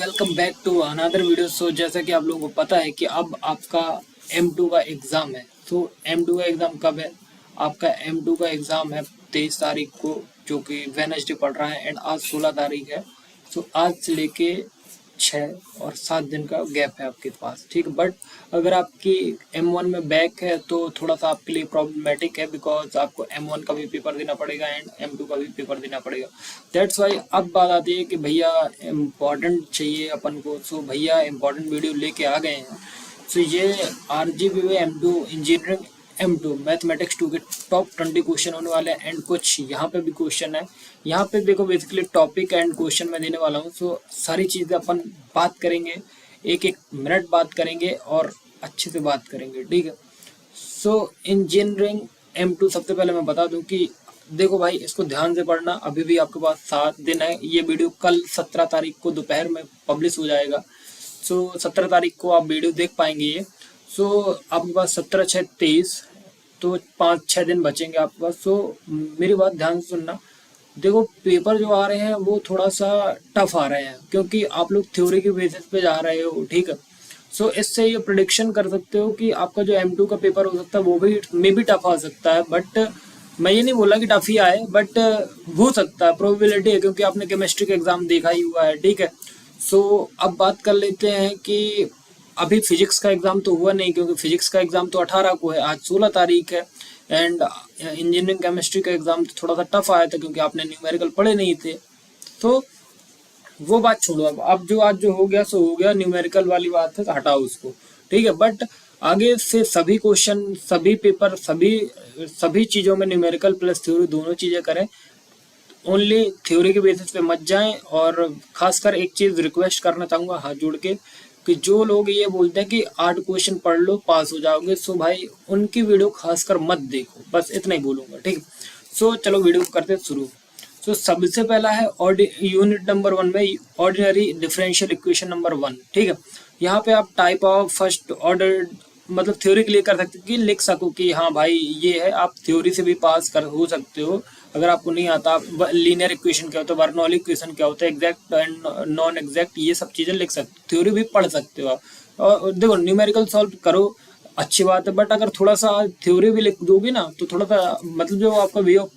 Welcome back to another video. So जैसा कि आप लोगों को पता है कि अब आपका M2 का एग्ज़ाम है। तो M2 का एग्ज़ाम कब है? आपका M2 का एग्ज़ाम है 23 तारीख को, जो कि वेडनेसडे पड़ रहा है, एंड आज 16 तारीख है। तो आज से लेके 6 और 7 दिन का गैप है आपके पास, ठीक। बट अगर आपकी M1 में बैक है तो थोड़ा सा आपके लिए प्रॉब्लमेटिक है, बिकॉज आपको M1 का भी पेपर देना पड़ेगा एंड M2 का भी पेपर देना पड़ेगा। दैट्स वाई अब बात आती है कि भैया इम्पोर्टेंट चाहिए अपन को। सो भैया इम्पोर्टेंट वीडियो लेके आ गए हैं। सो ये RGPV M2 engineering M2 mathematics 2 के टॉप 20 क्वेश्चन होने वाले हैं, एंड कुछ यहाँ पे भी क्वेश्चन है। यहाँ पे देखो बेसिकली टॉपिक एंड क्वेश्चन मैं देने वाला हूँ। सो सारी चीज़ें अपन बात करेंगे, एक एक मिनट बात करेंगे और अच्छे से बात करेंगे, ठीक है। सो इंजीनियरिंग M2 सबसे पहले मैं बता दूं कि देखो भाई, इसको ध्यान से पढ़ना। अभी भी आपके पास 7 दिन है। ये वीडियो कल 17 तारीख को दोपहर में पब्लिश हो जाएगा। सो 17 तारीख को आप वीडियो देख पाएंगे ये। सो आपके पास 17/6/23, तो 5-6 दिन बचेंगे आपके पास। सो मेरी बात ध्यान से सुनना। देखो पेपर जो आ रहे हैं वो थोड़ा सा टफ आ रहे हैं, क्योंकि आप लोग थ्योरी के बेसिस पे जा रहे हो, ठीक है। सो इससे ये प्रिडिक्शन कर सकते हो कि आपका जो M2 का पेपर हो सकता है वो भी मे भी टफ आ सकता है। बट मैं ये नहीं बोला कि टफ ही आए, बट हो सकता है, प्रोबेबिलिटी है, क्योंकि आपने केमिस्ट्री का एग्जाम देखा ही हुआ है, ठीक है। सो अब बात कर लेते हैं कि अभी फिजिक्स का एग्जाम तो हुआ नहीं, क्योंकि फिजिक्स का एग्जाम तो 18 को है, आज 16 तारीख है। एंड इंजीनियरिंग केमिस्ट्री का एग्जाम तो थोड़ा सा टफ आया था, क्योंकि आपने न्यूमेरिकल पढ़े नहीं थे। तो वो बात छोड़ो, अब जो आज जो हो गया सो हो गया। न्यूमेरिकल वाली बात है तो हटाओ उसको, ठीक है। बट आगे से सभी क्वेश्चन, सभी पेपर, सभी चीज़ों में न्यूमेरिकल प्लस थ्योरी दोनों चीज़ें करें। ओनली थ्योरी के बेसिस पे मत जाएं। और खासकर एक चीज़ रिक्वेस्ट करना चाहूँगा हाथ जोड़ के, कि जो लोग ये बोलते हैं कि 8 क्वेश्चन पढ़ लो पास हो जाओगे, सो भाई उनकी वीडियो खासकर मत देखो, बस इतना ही बोलूँगा, ठीक। सो चलो वीडियो करते शुरू। तो सबसे पहला है यूनिट नंबर 1 में ऑर्डिनरी डिफरेंशियल इक्वेशन नंबर 1, ठीक है। यहाँ पे आप टाइप ऑफ फर्स्ट ऑर्डर मतलब थ्योरी के लिए कर सकते हो कि लिख सको कि हाँ भाई ये है। आप थ्योरी से भी पास कर हो सकते हो अगर आपको नहीं आता। आप लीनियर इक्वेशन क्या होता है, बर्नौली इक्वेशन क्या होता है, एग्जैक्ट एंड नॉन एग्जैक्ट, ये सब चीज़ें लिख सकते हो, थ्योरी भी पढ़ सकते हो आप। और देखो न्यूमेरिकल सॉल्व करो, अच्छी बात है, बट अगर थोड़ा सा थ्योरी भी लिख दोगे ना तो थोड़ा सा मतलब जो आपका वे ऑफ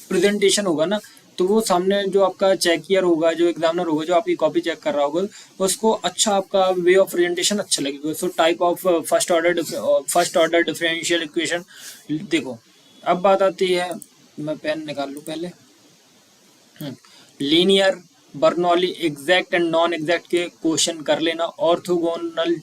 प्रेजेंटेशन होगा ना, तो वो सामने जो आपका चेकियर होगा, जो एग्जामिनर होगा, जो आपकी कॉपी चेक कर रहा होगा, उसको अच्छा आपका वे ऑफ प्रेजेंटेशन अच्छा लगेगा। So type of first order differential equation देखो। अब बात आती है, मैं पेन निकाल लूँ पहले। Linear, Bernoulli, exact and non exact के क्वेश्चन कर लेना। ऑर्थोगोनल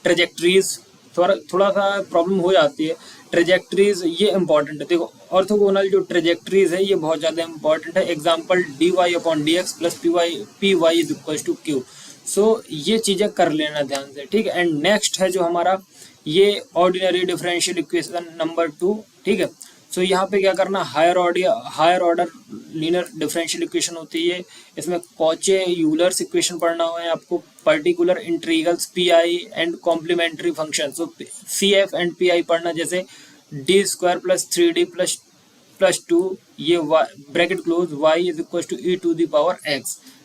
ट्रेजेक्टरीज थोड़ा सा प्रॉब्लम हो जाती है। ट्रेजेक्टरीज ये इंपॉर्टेंट है। देखो ऑर्थोगोनल जो ट्रेजेक्टरीज है ये बहुत ज़्यादा इंपॉर्टेंट है। Example dy/dx plus py is equal to q। So ये चीज़ें कर लेना ध्यान से, ठीक है। एंड नेक्स्ट है जो हमारा ये ऑर्डिनरी डिफरेंशियल इक्वेशन नंबर 2, ठीक है। सो यहाँ पे क्या करना, higher order linear differential equation होती है। इसमें कॉचे यूलर्स इक्वेशन पढ़ना है आपको, particular integrals, PI and complementary function. So CF and PI पढ़ना, जैसे d² प्लस 3d प्लस 2, ये bracket close y is equal to e⁻x,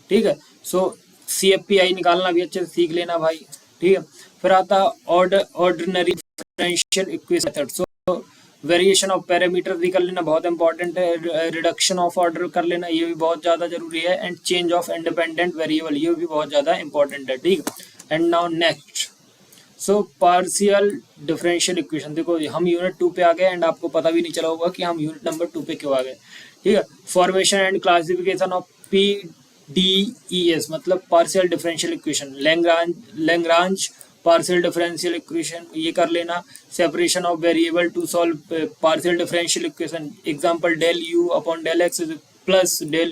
ठीक है। सो CF पीआई निकालना भी अच्छे से सीख लेना भाई, ठीक है। फिर आता ordinary differential equation method. So variation of parameter भी कर लेना, बहुत इंपॉर्टेंट है। रिडक्शन ऑफ ऑर्डर कर लेना, ये भी बहुत ज़्यादा जरूरी है। And change of independent variable, ये भी बहुत ज़्यादा इंपॉर्टेंट है, ठीक है। And now next, so partial differential equation. देखो हम यूनिट 2 पे आ गए, एंड आपको पता भी नहीं चला होगा कि हम यूनिट नंबर 2 पे क्यों आ गए, ठीक है। Formation and classification of PDES मतलब partial differential equation, Lagrange partial differential equation, ये कर लेना। Separation of variable to solve partial differential equation, example del u upon del x plus del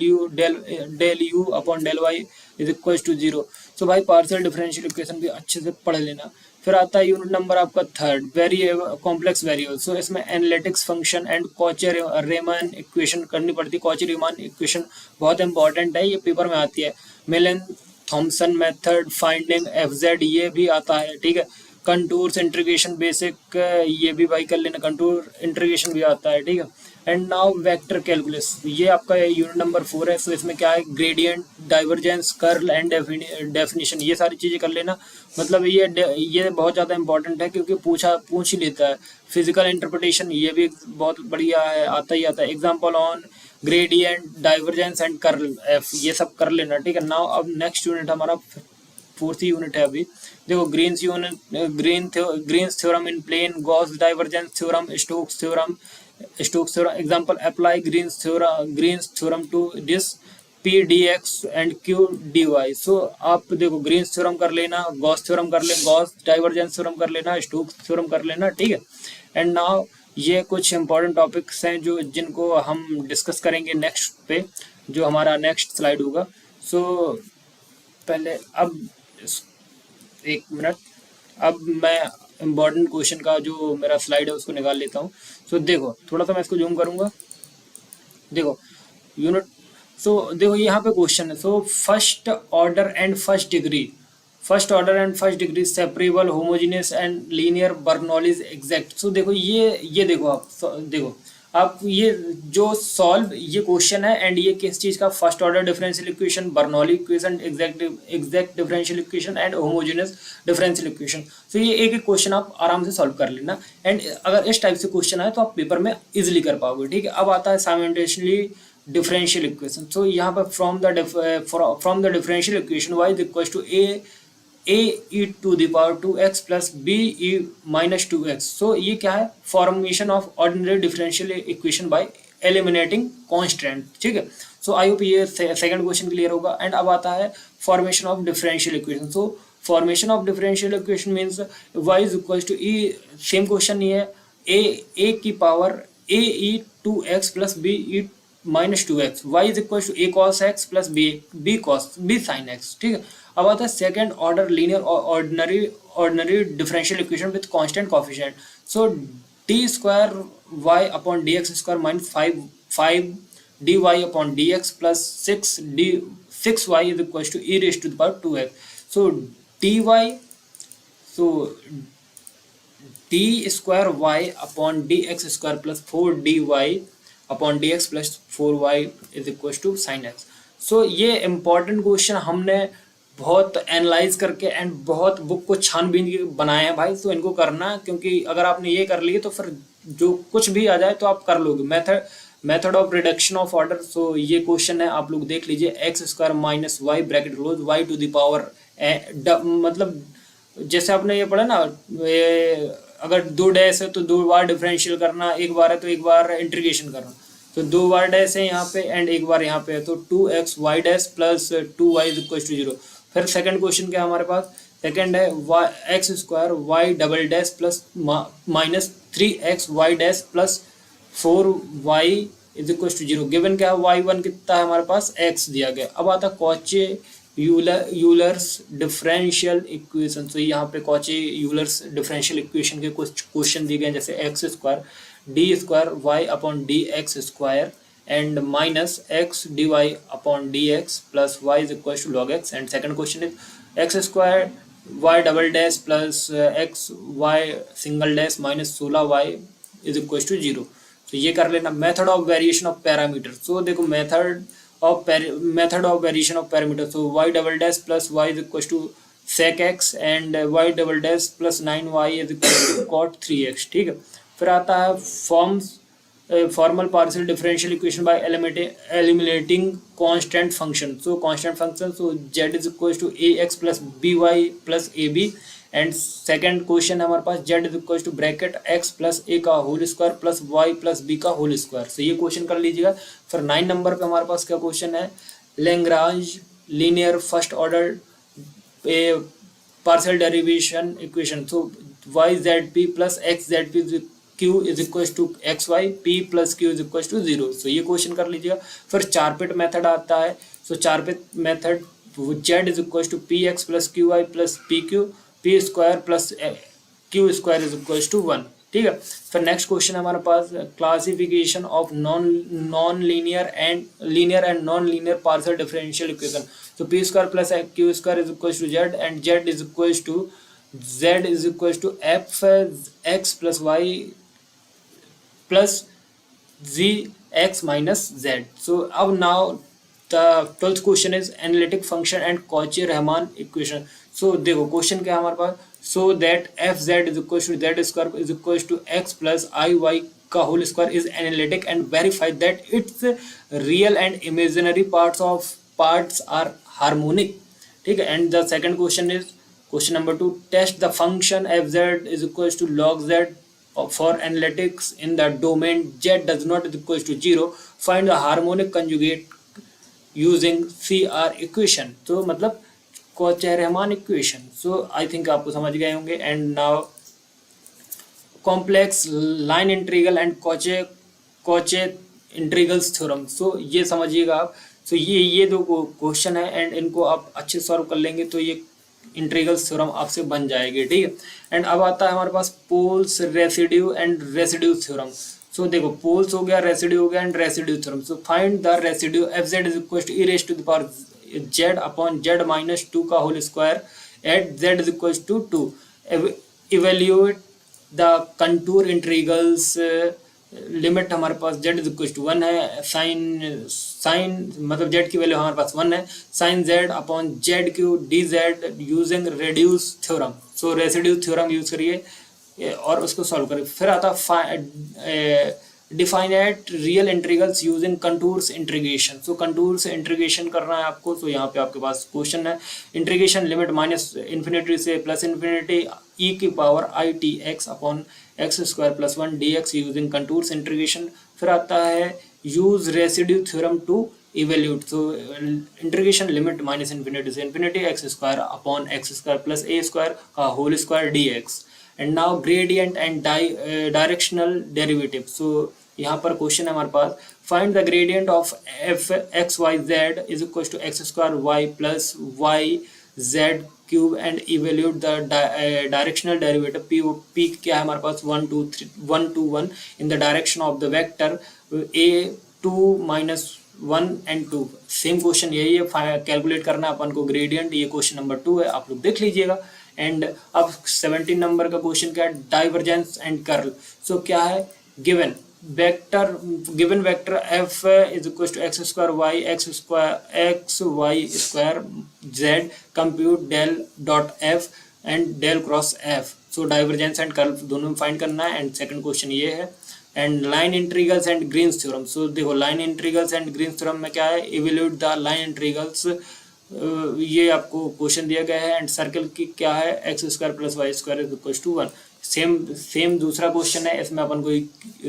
u upon del y is equal to 0। So भाई partial differential equation भी अच्छे से पढ़ लेना। फिर आता है यूनिट नंबर आपका 3, वेरिएबल कॉम्प्लेक्स वेरिएबल। सो इसमें analytics function and Cauchy Riemann equation करनी पड़ती है। कॉचे रीमान इक्वेशन बहुत इंपॉर्टेंट है, ये पेपर में आती है। Milne Thomson method, finding FZ, ये भी आता है, ठीक है। कंटूर्स इंटीग्रेशन बेसिक, ये भी भाई कर लेना, कंटूर इंटीग्रेशन भी आता है, ठीक है। एंड नाउ वेक्टर कैलकुलस, ये आपका यूनिट नंबर 4 है। सो इसमें क्या है, gradient, divergence, curl and definition, ये सारी चीजें कर लेना। मतलब ये बहुत ज्यादा इंपॉर्टेंट है क्योंकि पूछ ही लेता है। फिजिकल इंटरप्रिटेशन ये भी बहुत बढ़िया है, आता ही आता है। Example on gradient, divergence and curl F, ये सब कर लेना, ठीक है। नाउ अब नेक्स्ट यूनिट हमारा फोर्थ यूनिट है अभी। देखो Green's unit, Green's theorem in plane, Gauss divergence theorem, Stokes theorem. Example, apply Green's theorem to this P D x and Q D Y. So आप देखो ग्रीन्स थ्योरम कर लेना, Gauss theorem कर लेना, Gauss divergence theorem कर लेना, Stokes theorem कर लेना, ठीक है। एंड नाउ ये कुछ इंपॉर्टेंट टॉपिक्स हैं जो जिनको हम डिस्कस करेंगे नेक्स्ट पे, जो हमारा नेक्स्ट स्लाइड होगा। सो पहले अब एक मिनट, अब मैं इम्पोर्टेंट क्वेश्चन का जो मेरा स्लाइड है उसको निकाल लेता हूँ। सो देखो थोड़ा सा मैं इसको जूम करूंगा। देखो यूनिट, सो देखो यहाँ पे क्वेश्चन है। So first order and first degree separable, homogeneous and linear Bernoulli's exact. So देखो ये देखो आप ये जो सॉल्व ये क्वेश्चन है, एंड ये किस चीज का, first order differential equation, Bernoulli equation, exact differential equation and homogeneous differential equation. तो ये एक एक क्वेश्चन आप आराम से सॉल्व कर लेना, एंड अगर इस टाइप से क्वेश्चन आए तो आप पेपर में इजिली कर पाओगे, ठीक है। अब आता है साइमल्टेनियसली डिफरेंशियल इक्वेशन। सो यहाँ पर from the differential equation y is equal to a e to the power 2x plus b e minus 2x। So ये क्या है, formation of ordinary differential equation by eliminating constant, ठीक है। So I hope ये second question clear होगा। And अब आता है formation of differential equation. So formation of differential equation means y is equal to e, same question ही है, a की power a e 2x plus b e minus 2x, y is equal to a cos x plus b sin x, ठीक है। अब आता है second order linear ordinary differential equation with constant coefficient. So D square Y upon D X square minus five D Y upon D X plus six Y is equal to E raise to the power 2x। So D Y, so D square Y upon D X square plus 4dy upon D X plus 4y is equal to sine X. So ये important question हमने बहुत analyse करके and बहुत book को छानबीन के बनाए हैं भाई। तो इनको करना, क्योंकि अगर आपने ये कर लिए तो फिर जो कुछ भी आ जाए तो आप कर लोगे। Method of reduction of order. So ये क्वेश्चन है, आप लोग देख लीजिए, X square minus Y bracket close Y to the power, मतलब जैसे आपने ये पढ़ा ना, अगर 2 डैश है तो 2 बार डिफरेंशियल करना, एक बार है तो एक बार इंटीग्रेशन करना। तो 2 बार डैश है यहाँ पे एंड एक बार यहाँ पे है, तो 2x y dash plus 2y is equal to 0। फिर सेकंड क्वेश्चन क्या है हमारे पास, सेकंड है x square Y double dash plus minus 3x y dash plus 4y is equal to 0। Given क्या है, y1 कितना है हमारे पास, x दिया गया। अब आता कॉचे यूलर्स डिफरेंशियल इक्वेशन। तो यहाँ पे कॉचे यूलर्स डिफरेंशियल इक्वेशन के कुछ क्वेश्चन दिए गए, जैसे X square D square Y upon D X square and minus X D Y upon D X plus Y is equal to log X. And second question is X square Y double dash plus X Y single dash minus 16y is equal to 0। तो ये कर लेना। Method of variation of parameter. So देखो method of variation of parameter. So y double dash plus y is equal to sec x and y double dash plus 9y is equal to cot 3x, ठीक है। फिर आता है formal partial differential equation by eliminating constant function. So constant function, so z is equal to ax plus by plus ab। And second question है हमारे पास, z is equal to bracket x plus a का whole square plus y plus b का whole square. So ये question कर लीजिएगा। फिर 9 number पे हमारे पास क्या क्वेश्चन है, Lagrange linear first order partial derivation equation. So y z p plus x z p q is equal to x Y p plus q is equal to 0। So ये question कर लीजिएगा। फिर Charpit method आता है। So Charpit method z is equal to P X plus Q Y plus P Q P square plus Q square is equal to 1, ठीक है। फिर next question है हमारे पास, classification of non linear and non linear partial differential equation. तो P square plus Q square is equal to Z and Z is equal to F X plus Y plus gx minus z. So अब now the 12th question is analytic function and Cauchy-Riemann equation. So देखो question क्या है हमारे पास, so that fz is equal to z square is equal to x plus iy का whole square is analytic and verify that its real and imaginary parts are harmonic. ठीक है. And the second question is question number 2, test the function fz is equal to log z for analytics in the domain z does not is equal to 0. Find the harmonic conjugate using CR equation. तो मतलब Cauchy-Riemann equation. So I think आपको समझ गए होंगे. And now complex line integral and Cauchy integrals theorem. So ये समझिएगा आप. सो ये दो क्वेश्चन है एंड इनको आप अच्छे सॉल्व कर लेंगे तो ये इंटीग्रल्स थ्योरम आपसे बन जाएगी. ठीक है. एंड अब आता है हमारे पास poles, residue and residue theorem. So देखो पोल्स हो गया, रेसिड्यू हो गया and residue theorem. So find the residue fz is equal to e raised to the power z upon z minus 2 का whole square at z is equal to 2. Evaluate the contour integrals. Limit हमारे पास z is equal to 1 है. Sign मतलब z की value हमारे पास 1 है. Sine z upon z cube d z using reduce theorem. So residue theorem use करिए और उसको सॉल्व करिए. फिर आता definite real integrals using contours integration. So contours integration करना है आपको. तो यहाँ पे आपके पास क्वेश्चन है इंटीग्रेशन लिमिट माइनस इन्फिनिटी से प्लस इन्फिनिटी e की power i t x upon x square plus 1 d x using contours integration. फिर आता है use residue theorem to evaluate. So integration limit minus infinity से infinity x square upon x square plus a square का whole square d x. And now gradient and directional derivative. So यहाँ पर question है हमारे पास find the gradient of F x y z is equal to x square y plus y z cube and evaluate the directional derivative. P क्या है हमारे पास 1 2 1 in the direction of the vector A 2 minus 1 and 2. Same question यही है, calculate करना अपन को gradient. ये question number 2 है, आप लोग देख लीजिएगा. एंड अब 17 नंबर का क्वेश्चन क्या है, डाइवर्जेंस एंड कर्ल. सो क्या है given vector f is equal to x square y x y square z compute del dot f and del cross f. So divergence and curl दोनों find करना है. And second question ये है. And line integrals and Green's theorem. So देखो line integrals and Green's theorem में क्या है, evaluate the line integrals. ये आपको क्वेश्चन दिया गया है. एंड सर्कल की क्या है, x square plus y square is equal to 1. Same दूसरा क्वेश्चन है, इसमें अपन को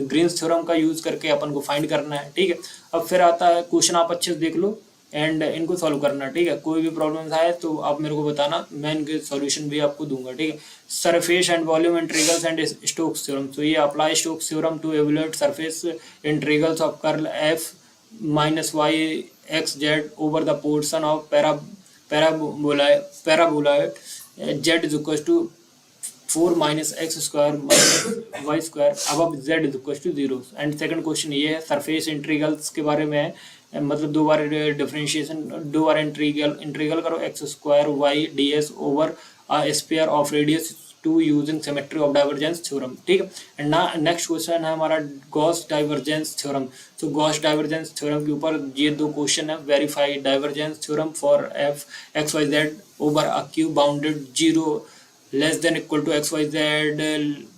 ग्रीन्स थ्योरम का यूज करके अपन को फाइंड करना है. ठीक है. अब फिर आता है क्वेश्चन, आप अच्छे से देख लो एंड इनको सॉल्व करना. ठीक है. कोई भी प्रॉब्लम आए तो आप मेरे को बताना, मैं इनके सॉल्यूशन भी आपको दूंगा. ठीक है. Surface and volume integrals and Stokes theorem. तो ये apply Stokes theorem to evaluate surface integrals of curl F minus y x z over the portion of paraboloid z is equal to 4 minus x square minus y square above z is equal to 0. And second question ये है, surface integrals के बारे में है. मतलब दो बार differentiation, दो बार इंटीग्रल करो x square y d s over sphere of radius 2 using symmetry of divergence theorem. ठीक है. एंड नेक्स्ट क्वेश्चन है हमारा गॉस डाइवर्जेंस थ्योरम. तो गॉस डाइवर्जेंस थ्योरम के ऊपर ये दो क्वेश्चन है. Verify divergence theorem for F x y z over a cube bounded 0 less than equal to x y z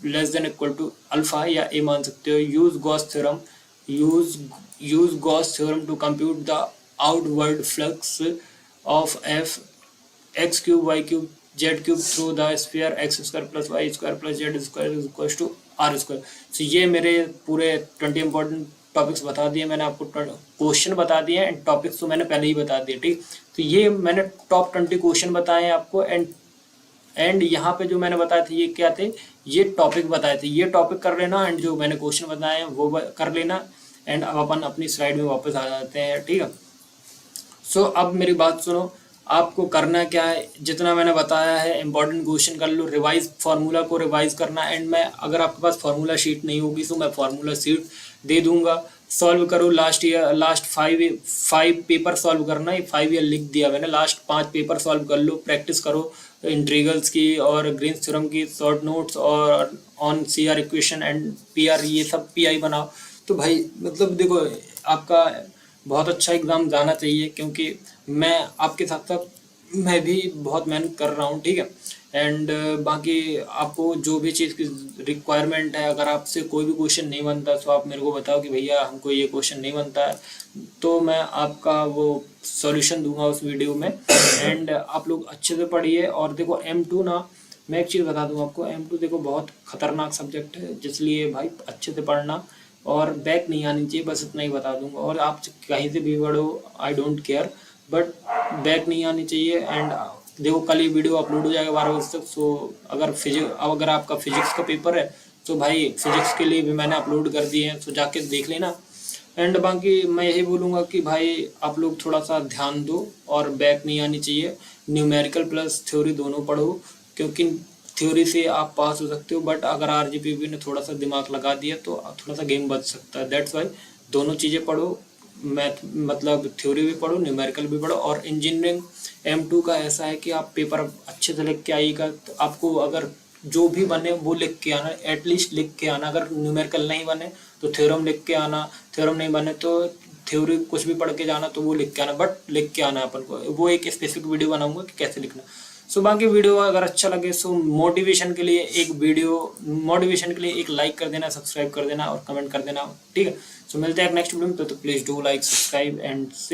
less than equal to alpha या a मान सकते हो. Use Gauss theorem. Use Gauss theorem to compute the outward flux of F x cube y cube z cube through the sphere x square plus y square plus z square is equal to r square. So ये मेरे पूरे 20 important topics बता दिए मैंने आपको. Question बता दिए and topics तो मैंने पहले ही बता दिए. ठीक. तो ये मैंने टॉप 20 क्वेश्चन बताए हैं आपको. एंड यहाँ पे जो मैंने बताए थे ये क्या थे, ये टॉपिक बताए थे. ये टॉपिक कर लेना एंड जो मैंने क्वेश्चन बताए हैं वो कर लेना. एंड अब अपन अपनी स्लाइड में वापस आ जाते हैं. ठीक है. सो अब मेरी बात सुनो, आपको करना क्या है, जितना मैंने बताया है इंपॉर्टेंट क्वेश्चन कर लो. रिवाइज फार्मूला को रिवाइज करना. एंड मैं अगर आपके पास फार्मूला शीट नहीं होगी तो मैं फार्मूला शीट दे दूंगा. सॉल्व करो. लास्ट 5 पेपर सॉल्व करना है. 5 ईयर लिख दिया मैंने. लास्ट 5 पेपर सॉल्व कर लो. प्रैक्टिस करो इंटीग्रल्स की और ग्रीन्स थ्योरम की शॉर्ट नोट्स और on CR equation and PR, ये सब पीआई बनाओ. तो भाई मतलब देखो, आपका बहुत अच्छा एग्ज़ाम जाना चाहिए, क्योंकि मैं आपके साथ साथ मैं भी बहुत मेहनत कर रहा हूँ, ठीक है। एंड बाकी आपको जो भी चीज़ की रिक्वायरमेंट है, अगर आपसे कोई भी क्वेश्चन नहीं बनता तो आप मेरे को बताओ कि भैया हमको ये क्वेश्चन नहीं बनता है, तो मैं आपका वो सॉल्यूशन दूंगा उस वीडियो में। एंड आप लोग अच्छे से पढ़िए। और देखो M2 ना, मैं एक चीज़ बता दूं आपको, M2 देखो बहुत खतरनाक सब्जेक्ट है, जिसलिए भाई अच्छे से पढ़ना और बैक नहीं आनी चाहिए, बस इतना ही बता दूंगा। और आप कहीं से भी पढ़ो, I don't care, but back नहीं आनी चाहिए। एंड देखो कल ये वीडियो अपलोड हो जाएगा 12 बजे तक। सो अगर आपका फिजिक्स का पेपर है तो भाई फिजिक्स के लिए भी मैंने अपलोड कर दिए हैं, तो जाके देख लेना। एंड बाकी मैं यही बोलूँगा कि भाई आप लोग थोड़ा सा ध्यान दो और बैक नहीं आनी चाहिए। न्यूमेरिकल प्लस थ्योरी दोनों पढ़ो, क्योंकि थ्योरी से आप पास हो सकते हो, बट अगर आरजीपीवी ने थोड़ा सा दिमाग लगा दिया तो थोड़ा सा गेम बच सकता है। दैट्स वाई दोनों चीज़ें पढ़ो, मैथ मतलब थ्योरी भी पढ़ो, न्यूमेरिकल भी पढ़ो। और इंजीनियरिंग M2 का ऐसा है कि आप पेपर अच्छे से लिख के आइएगा, तो आपको अगर जो भी बने वो लिख के आना, एटलीस्ट लिख के आना। अगर न्यूमेरिकल नहीं बने तो थ्योरम लिख के आना, थ्योरम नहीं बने तो थ्योरी कुछ भी पढ़ के जाना, तो वो लिख के आना, बट लिख के आना अपन को। वो एक स्पेसिफिक वीडियो बनाऊंगा कि कैसे लिखना। सो बाकी वीडियो अगर अच्छा लगे सो मोटिवेशन के लिए एक लाइक कर देना, सब्सक्राइब कर देना और कमेंट कर देना, ठीक है। सो मिलते हैं नेक्स्ट वीडियो में, तो please do like, subscribe and